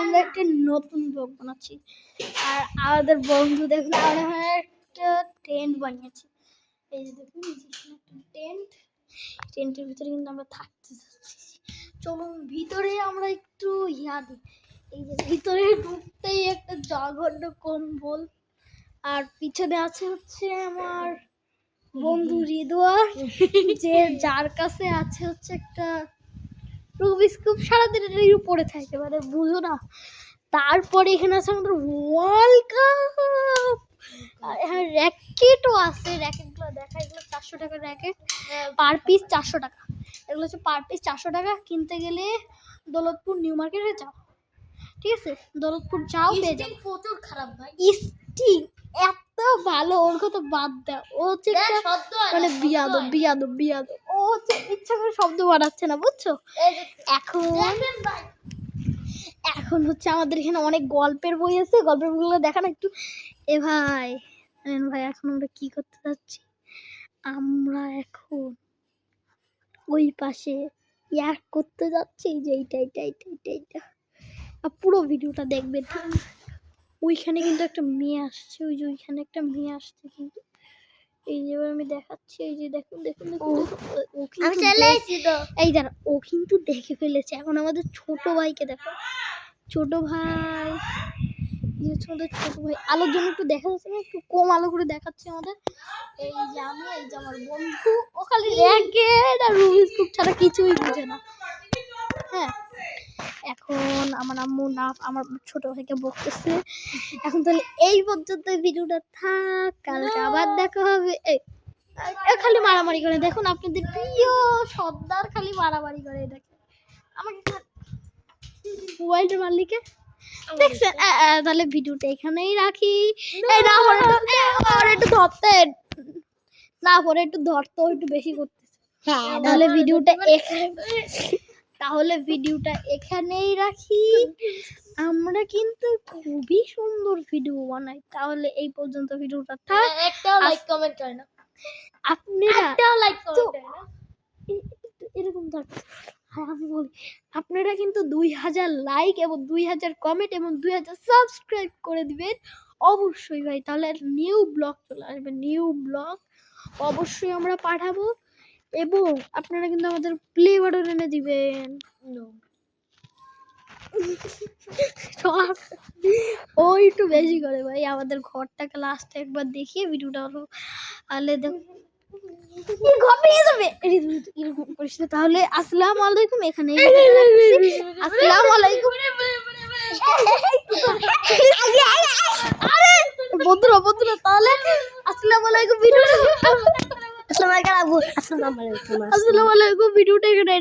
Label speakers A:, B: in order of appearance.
A: আমরা একটা নতুন ব্লগ বানাচ্ছি। আর আমাদের বন্ধু দেখুন আমরা একটা টেন্ট বানিয়েছি। এই যে দেখুন একটা টেন্টের ভিতরে কিন্তু আমরা থাকতে যাচ্ছি। চলুন ভিতরে আমরা একটু দিই। এই যে ভিতরে ঢুকতেই একটা জঘন্য কম্বল, আর পিছনে আছে হচ্ছে আমার বন্ধু রিদওয়ান, যার কাছে আছে হচ্ছে একটা রুবিক্স কিউব। সারাদিন এটাই পড়ে থাকে, মানে বুঝো না। তারপরে এখানে আছে আমাদের ওয়ার্ল্ড কাপ, হ্যাঁ র্যাকেটও আছে। র্যাকেটগুলো দেখা, এগুলো 400 টাকার র্যাকেট, পার পিস 400 টাকা। এগুলো হচ্ছে পার পিস 400 টাকা। কিনতে গেলে দৌলতপুর নিউ মার্কেটে যাও, ঠিক আছে? দৌলতপুর যাও, পেয়ে যাও। প্রচুর খারাপ ভাই স্টিং, এত ভালো। ওর কথা বাদ দাও, ও হচ্ছে মানে বিয়াদব। ও হচ্ছে ইচ্ছা করে শব্দ বানাচ্ছে না, বুঝছো? এখন হচ্ছে আমাদের এখানে অনেক গল্পের বই আছে, গল্পের বইগুলো দেখা না একটু। ভাই এখন আমরা কি করতে যাচ্ছি? আমরা এখন ওই পাশে করতে যাচ্ছি, যে এইটা। আর পুরো ভিডিওটা দেখবেন। ওইখানে কিন্তু একটা মেয়ে আসছে, ওইখানে একটা মেয়ে আসছে কিন্তু। এই যে আমি দেখাচ্ছি, এই যে দেখুন ও কিন্তু এই দাঁড়া, ও কিন্তু দেখে ফেলেছে। এখন আমাদের ছোট ভাইকে দেখো, ছোট ভাই আলোর জন্য একটু দেখা যাচ্ছে না, একটু কম আলো করে দেখাচ্ছে আমাদের। এই যে আমি, এই যে আমার বন্ধু, ও খালি র্যাকেট আর রুবিক্স কিউব ছাড়া কিছুই বুঝে না। হ্যাঁ, এখন আমার আম্মু না আমার ছোট ভাইকে বকতেছে। এখন তাহলে এই পর্যন্ত ভিডিওটা থাক, কালকে আবার দেখা হবে। খালি মারামারি করে দেখুন, আপনাদের প্রিয় সর্দার খালি মারামারি করে। দেখেন আমাকে মোবাইলটা মারলিকে দেখছেন। তাহলে ভিডিওটা এখানেই রাখি। একটু ধরতে না, পরে একটু ধরতে একটু বেশি করতেছে। তাহলে ভিডিওটা এখানেই রাখি। আমরা কিন্তু খুবই সুন্দর ভিডিও বানাই। তাহলে এই পর্যন্ত ভিডিওটা থাক। একটা লাইক কমেন্ট করে না আপনারা, একটা লাইক কমেন্ট করে না এরকম থাকবে। হ্যাঁ, আমি বলি আপনারা কিন্তু 2000 লাইক এবং 2000 কমেন্ট এবং 2000 সাবস্ক্রাইব করে দিবেন অবশ্যই ভাই। তাহলে নিউ ব্লগ চলে আসবে, নিউ ব্লগ অবশ্যই আমরা পাঠাবো। এবং আপনারা কিন্তু আমাদের প্লে বাটন এনে দিবেন। ও একটু বেশি করে ভাই, আমাদের ঘরটাকে লাস্টে একবার দেখিয়ে ভিডিওটা হলো। তাহলে তাহলে আসসালামু আলাইকুম। এখানে আসসালামু আলাইকুম বন্ধুরা, তাহলে আসসালামু আলাইকুম। ভিডিওটা আসসালামু আলাইকুম ভিডিওটা এখানে